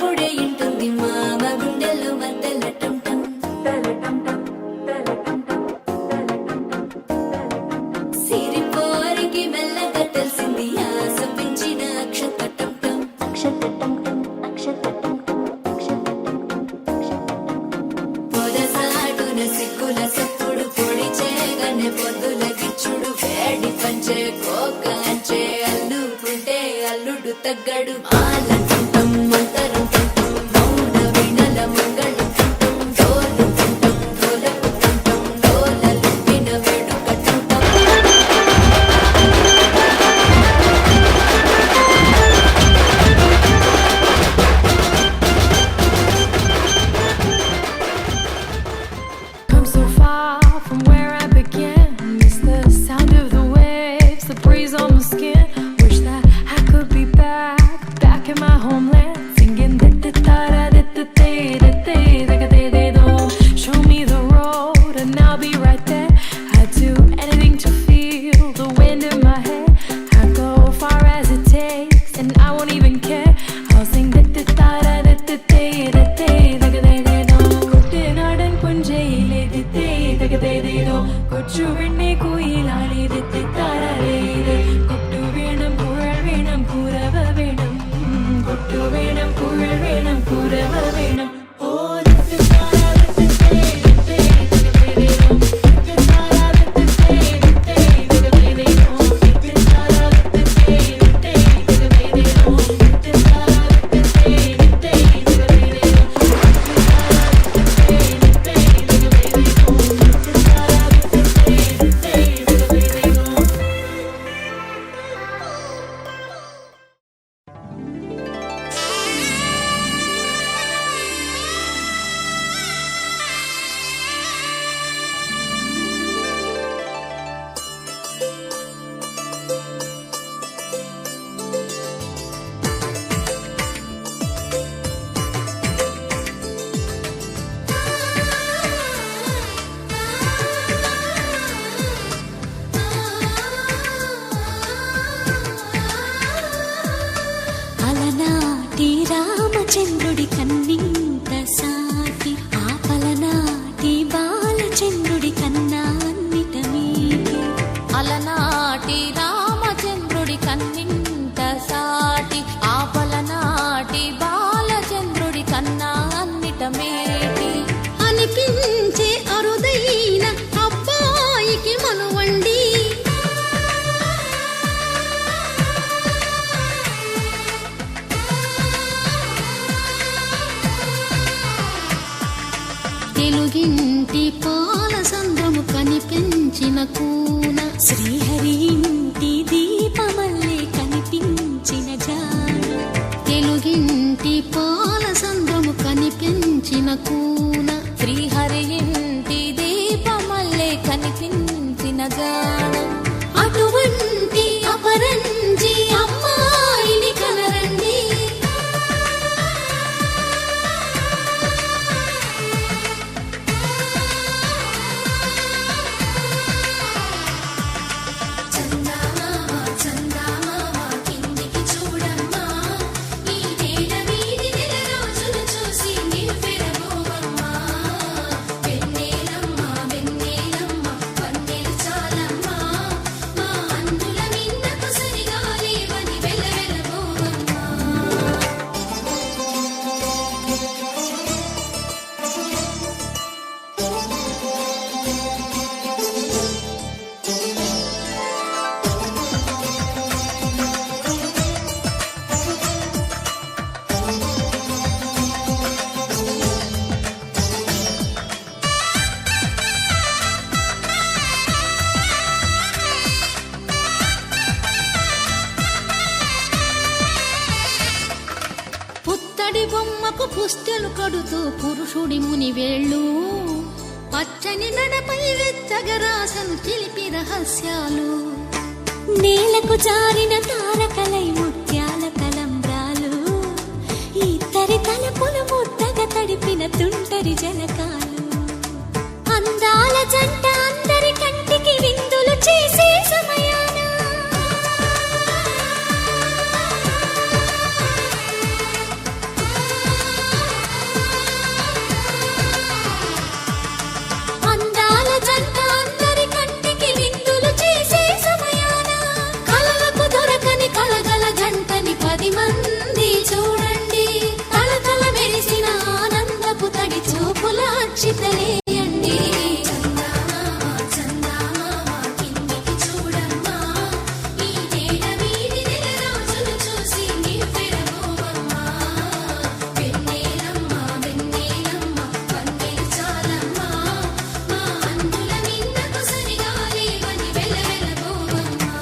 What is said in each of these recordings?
అప్పుడే ఇంటుంది మామ గుండెల్లో మధ్యల టం టం సిరిపోరికి మెల్లగా తెలిసింది ఆశ పెంచిన అక్షత టం టం పొదసాటున సిగ్గుల సప్పుడు పొడి చేయగానే పొద్దుల గిచ్చుడు వేడి పంచే కోకాంచే అల్లుకుంటే అల్లుడు తగ్గడు ఆల టం మంతరం టం మౌన వినల మంగళం టం డోలు టం డోలకు టం డోలలు విన వేడుక టం Come so far from where I began. Miss the sound of the waves, the breeze on my skin. Wish that I could be back in my homeland, singing show me the road and I'll be right there. I'd do anything to feel the wind in my hair. I'd go far as it takes and I won't even care. I'll sing കുട്ടനാടൻ പുഞ്ചയിലെ കൊച്ചു പെണ്ണെ കുയിലാളി കൊട്ടു വേണം കുഴൽ വേണം കുരവ വേണം കൊട്ടു വേണം കുഴൽ വേണം കുരവ വേണം అలనాటి రామచంద్రుడి కన్నింత సాటి ఆపలనాటి బాలచంద్రుడి కన్నా అన్నిట మీది అలనాటి రామచంద్రుడి కన్నింత సాటి ఆపలనాటి బాలచంద్రుడి కన్నా అన్నిట మేటి అనిపించే అరుదైన అబ్బాయికి మనువండి తెలుగింటి పాల సంద్రము కనిపించిన కూన శ్రీహరి ఇంటి దీపమల్లే కనిపించిన జాన తెలుగింటి పాల సంద్రము కనిపించిన కూన శ్రీహరి ఇంటి దీపమల్లే కనిపించిన జాడ అటువంటి అపరంజి అమ్మాయిని కనరండి కిందికి చూడమ్మా ఈ నేల వీధి నెల రోజులు చూసి నివ్వెరబోవమ్మా వెన్నెలమ్మ వెన్నెలమ్మ వన్నెలు చాలమ్మా మా అందుల నిన్నకు సరిగా లేవని వెలవెలబోవమ్మా పుత్తడి బొమ్మకు పుస్తెలు కడుతూ పురుషుడి ముని వేళ్ళు పచ్చని నడపై వెచ్చగరాసను చిలిపి రహస్యాలు నేలకు జారిన తారకలై ముత్యాల తలంబ్రాలు ఇద్దరి తలపులు ముద్దగా తడిపిన తుంటరి జలకాలు అందాల జంట అందరి కంటికి విందులు చేసే సమయాన మొదలెయ్యండి. చందమామ చందమామ కిందికి చూడమ్మా, ఈ నేల మీది నెలరాజును చూసి నివ్వెరపోవమ్మా. వెన్నెలమ్మ వెన్నెలమ్మ వన్నెలు చాలమ్మా, మా అందుల మిన్నకు సరిగా లేవని వెలవెలబోవమ్మా.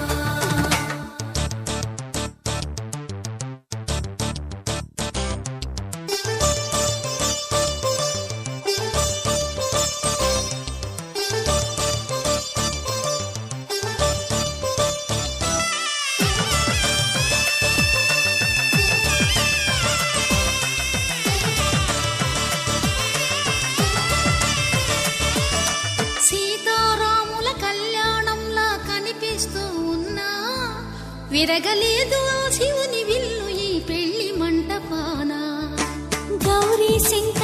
సీతారాముల కళ్యాణంలా కనిపిస్తూ ఉన్నా, విరగలేదు ఆ శివుని విల్లు ఈ పెళ్లి మంటపాన. గౌరీ సింగ్